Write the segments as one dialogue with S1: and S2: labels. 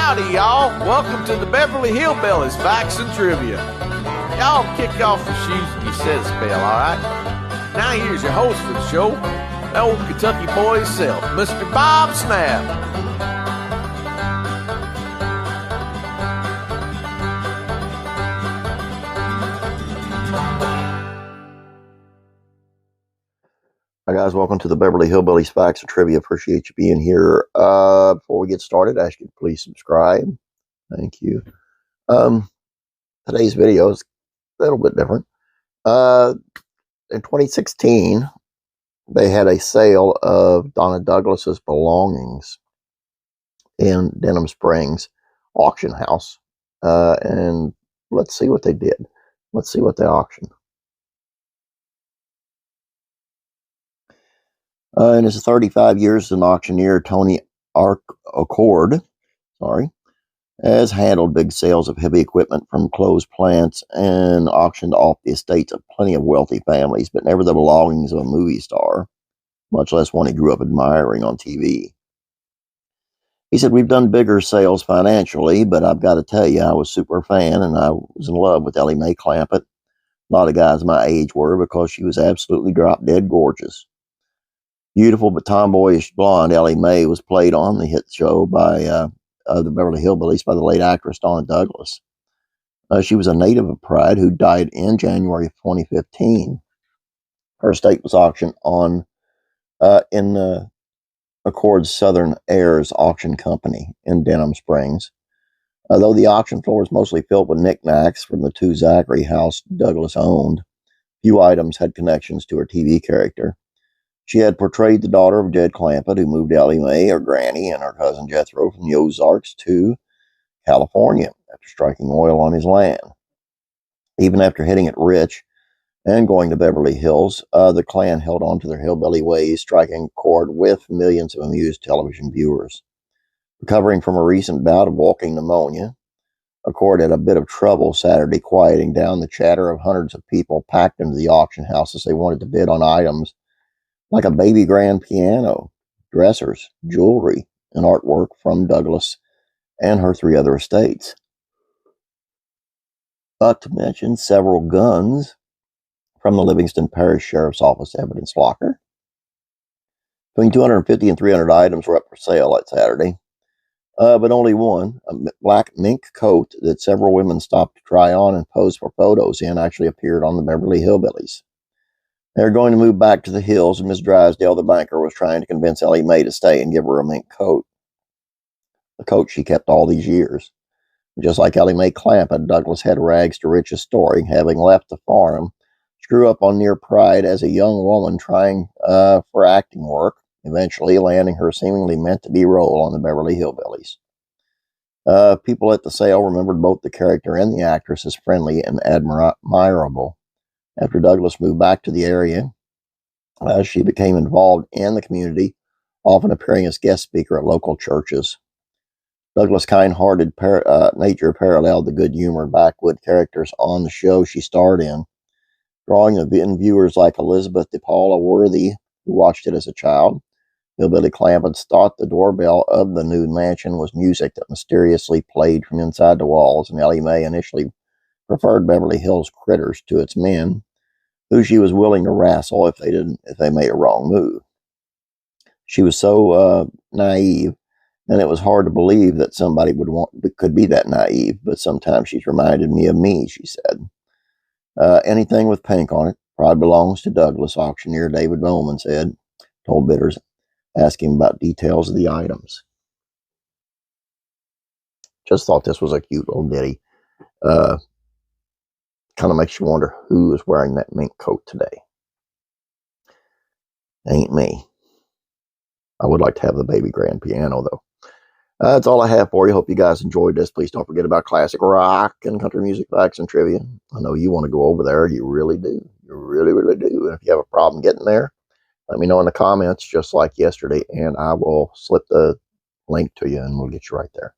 S1: Howdy, y'all. Welcome to the Beverly Hillbillies Facts and Trivia. Y'all kick off your shoes and you set a spell, all right? Now here's your host for the show, the old Kentucky boy himself, Mr. Bob Snap.
S2: Hi guys, welcome to the Beverly Hillbillies Facts and Trivia. Appreciate you being here. Before we get started, I ask you to please subscribe. Thank you. Today's video is a little bit different. In 2016, they had a sale of Donna Douglas's belongings in Denham Springs auction house. And let's see what they did. Let's see what they auctioned. In his 35 years as an auctioneer, Tony Accord, has handled big sales of heavy equipment from closed plants and auctioned off the estates of plenty of wealthy families, but never the belongings of a movie star, much less one he grew up admiring on TV. He said, "We've done bigger sales financially, but I've got to tell you, I was a super fan and I was in love with Ellie Mae Clampett. A lot of guys my age were, because she was absolutely drop-dead gorgeous. Beautiful but tomboyish blonde Ellie Mae was played on the hit show by the Beverly Hillbillies by the late actress Donna Douglas. She was a native of Pride who died in January of 2015. Her estate was auctioned on in Accord's Southern Heirs Auction Company in Denham Springs. Though the auction floor was mostly filled with knickknacks from the two Zachary house Douglas owned, few items had connections to her TV character. She had portrayed the daughter of Jed Clampett, who moved Ellie Mae, her granny, and her cousin Jethro from the Ozarks to California after striking oil on his land. Even after hitting it rich and going to Beverly Hills, the clan held on to their hillbilly ways, striking a chord with millions of amused television viewers. Recovering from a recent bout of walking pneumonia, Accord had a bit of trouble Saturday quieting down the chatter of hundreds of people packed into the auction house as they wanted to bid on items like a baby grand piano, dressers, jewelry, and artwork from Douglas and her three other estates. Not to mention several guns from the Livingston Parish Sheriff's Office evidence locker. Between 250 and 300 items were up for sale that Saturday, but only one, a black mink coat that several women stopped to try on and pose for photos in, actually appeared on the Beverly Hillbillies. They were going to move back to the hills, and Miss Drysdale, the banker, was trying to convince Ellie Mae to stay and give her a mink coat. The coat she kept all these years. Just like Ellie Mae Clampett, Douglas had rags to riches story, having left the farm, she grew up on near Pride as a young woman trying for acting work, eventually landing her seemingly meant-to-be role on the Beverly Hillbillies. People at the sale remembered both the character and the actress as friendly and admirable. After Douglas moved back to the area, she became involved in the community, often appearing as guest speaker at local churches. Douglas' kind-hearted nature paralleled the good-humored backwood characters on the show she starred in, drawing in viewers like Elizabeth DePaula Worthy, who watched it as a child. Hillbilly Clampett thought the doorbell of the nude mansion was music that mysteriously played from inside the walls, and Ellie Mae initially preferred Beverly Hills critters to its men, who she was willing to wrestle if they made a wrong move. She was so naive, and it was hard to believe that somebody could be that naive. But sometimes she's reminded me of me, she said. Anything with pink on it probably belongs to Douglas, auctioneer David Bowman said. Told bidders, asking about details of the items. Just thought this was a cute little ditty. Kind of makes you wonder who is wearing that mink coat today. Ain't me. I would like to have the baby grand piano, though. That's all I have for you. Hope you guys enjoyed this. Please don't forget about classic rock and country music facts and trivia. I know you want to go over there. You really do. You really, really do. And if you have a problem getting there, let me know in the comments, just like yesterday, and I will slip the link to you, and we'll get you right there.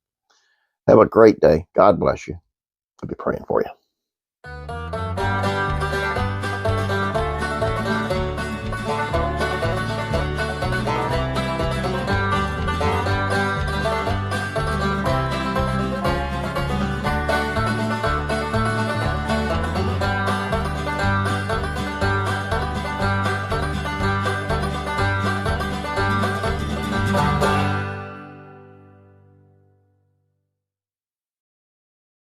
S2: Have a great day. God bless you. I'll be praying for you.